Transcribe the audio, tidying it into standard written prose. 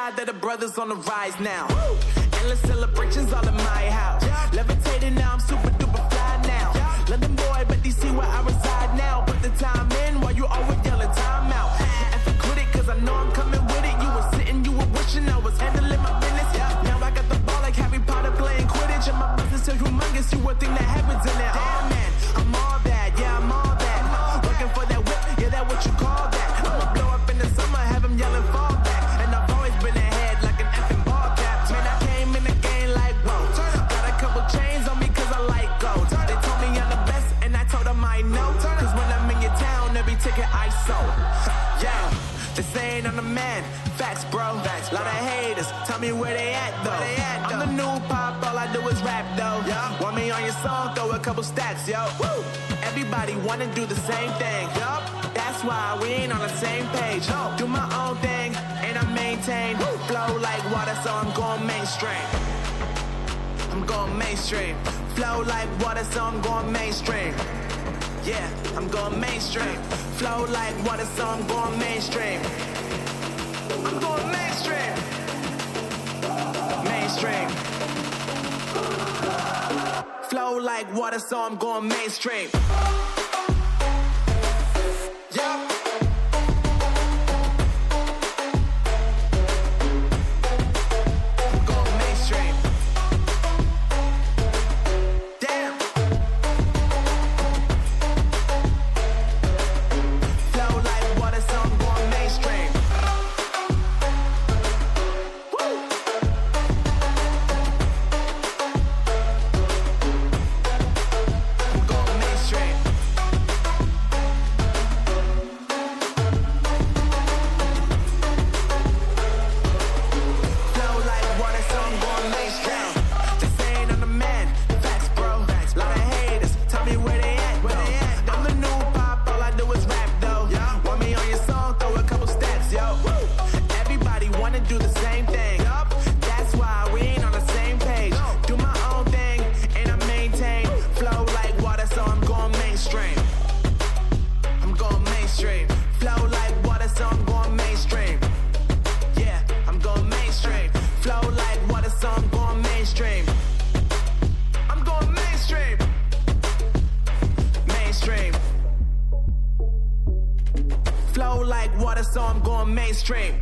glad that the brothers on the rise now. Endless celebrations all in my house. Levitating now, I'm super duper fly now. London boy, but DC where I reside now. Put the time in while you always yelling time out. And if you quit it, cause I know I'm coming with it. You were sitting, you were wishing I was handling my business. Now I got the ball like Harry Potter playing Quidditch. And my business so humongous, you would think that heaven's in it. Oh man, I'm all that, yeah, I'm all that. Working for that whip, yeah, that what you call that. I'ma blow up in the summer, have them yelling fall back. And I've always been ahead like an effing ball cap. Man, I came in the game like, whoa. Got a couple chains on me cause I like gold. They told me I'm the best and I told them I know. Cause when I'm in your town, every ticket I sold. Yeah, they saying I'm the man. Facts, bro. Lot of haters, tell me where they at though. I'm the new pop, all I do is rap though. Want me on your song, throw a couple stacks, yo. Woo. Everybody wanna do the same thing. That's why we ain't on the same page. Do my own thing and I maintain. Flow like water, so I'm going mainstream. I'm going mainstream. Flow like water, so I'm going mainstream. Yeah, I'm going mainstream. Flow like water, so I'm going mainstream. I'm going mainstream. Mainstream. Flow like water, so I'm going mainstream. Yeah. I'm going mainstream. Damn. Flow like water, so I'm going mainstream. Flow like water, so I'm going mainstream.